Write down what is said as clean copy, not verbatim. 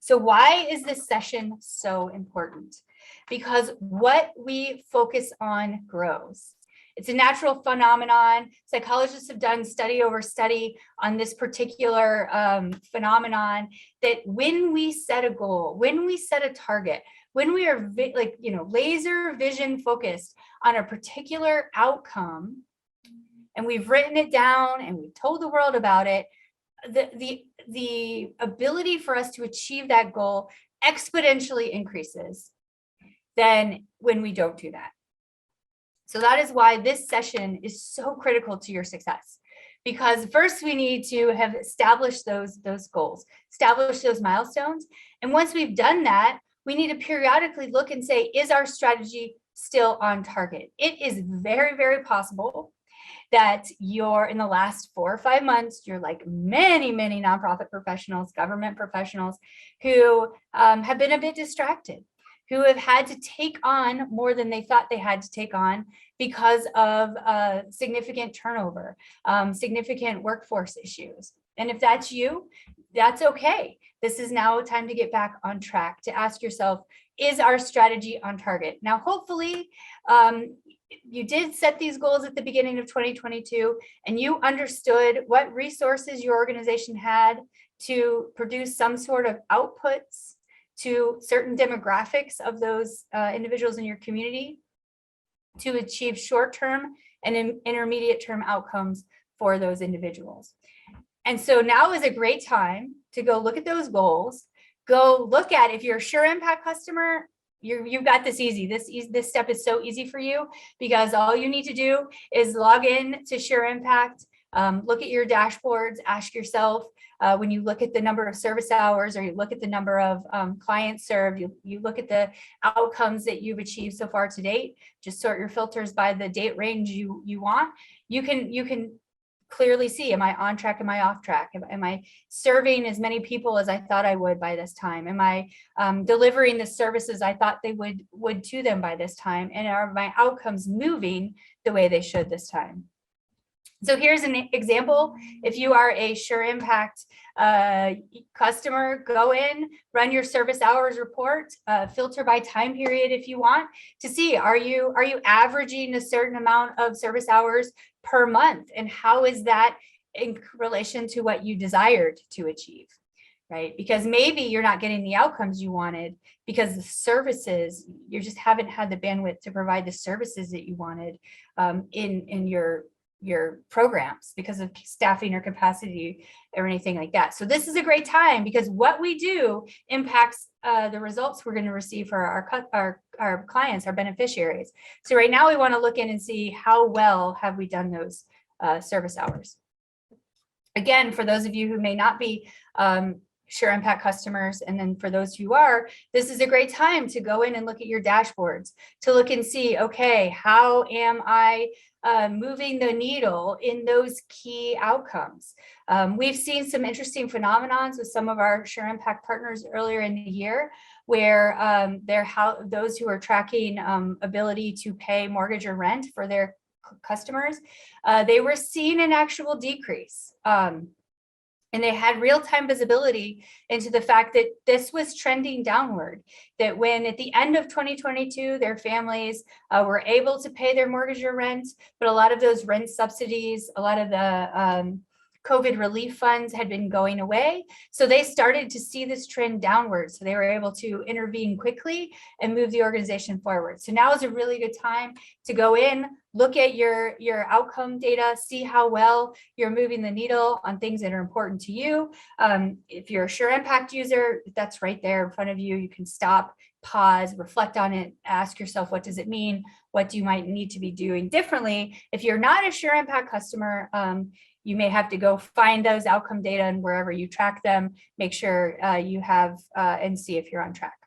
So why is this session so important? Because what we focus on grows. It's a natural phenomenon. Psychologists have done study over study on this particular phenomenon, that when we set a goal, when we set a target, when we are laser vision focused on a particular outcome, and we've written it down and we've told the world about it, the ability for us to achieve that goal exponentially increases than when we don't do that. So that is why this session is so critical to your success, because first we need to have established those goals, establish those milestones. And once we've done that, we need to periodically look and say, is our strategy still on target? It is very, very possible that you're in the last 4 or 5 months, you're like many, many nonprofit professionals, government professionals who have been a bit distracted, who have had to take on more than they thought they had to take on because of significant turnover, significant workforce issues. And if that's you, that's okay. This is now time to get back on track, to ask yourself, is our strategy on target? Now, hopefully, you did set these goals at the beginning of 2022, and you understood what resources your organization had to produce some sort of outputs to certain demographics of those individuals in your community to achieve short-term and intermediate-term outcomes for those individuals. And so now is a great time to go look at those goals, go look at, if you're a Sure Impact customer, you've got this easy. This step is so easy for you, because all you need to do is log in to Sure Impact, look at your dashboards, ask yourself, when you look at the number of service hours, or you look at the number of clients served, you look at the outcomes that you've achieved so far to date, just sort your filters by the date range you want. You can clearly see, am I on track? Am I off track? Am I serving as many people as I thought I would by this time? Am I delivering the services I thought they would to them by this time? And are my outcomes moving the way they should this time? So here's an example. If you are a Sure Impact customer, go in, run your service hours report, filter by time period if you want, to see, are you averaging a certain amount of service hours per month? And how is that in relation to what you desired to achieve, right? Because maybe you're not getting the outcomes you wanted because the services, you just haven't had the bandwidth to provide the services that you wanted in your programs because of staffing or capacity or anything like that. So this is a great time, because what we do impacts the results we're going to receive for our clients, our beneficiaries. So right now we want to look in and see how well have we done those service hours. Again, for those of you who may not be Sure Impact customers, and then for those who are, this is a great time to go in and look at your dashboards, to look and see, okay, how am I moving the needle in those key outcomes? We've seen some interesting phenomenons with some of our Sure Impact partners earlier in the year, where those who are tracking ability to pay mortgage or rent for their customers, they were seeing an actual decrease. And they had real-time visibility into the fact that this was trending downward, that when at the end of 2022, their families were able to pay their mortgage or rent, but a lot of those rent subsidies, a lot of the COVID relief funds had been going away. So they started to see this trend downward. So they were able to intervene quickly and move the organization forward. So now is a really good time to go in, look at your outcome data, see how well you're moving the needle on things that are important to you. If you're a Sure Impact user, that's right there in front of you. You can stop, pause, reflect on it, ask yourself, what does it mean? What do you might need to be doing differently? If you're not a Sure Impact customer, you may have to go find those outcome data, and wherever you track them, make sure you have and see if you're on track.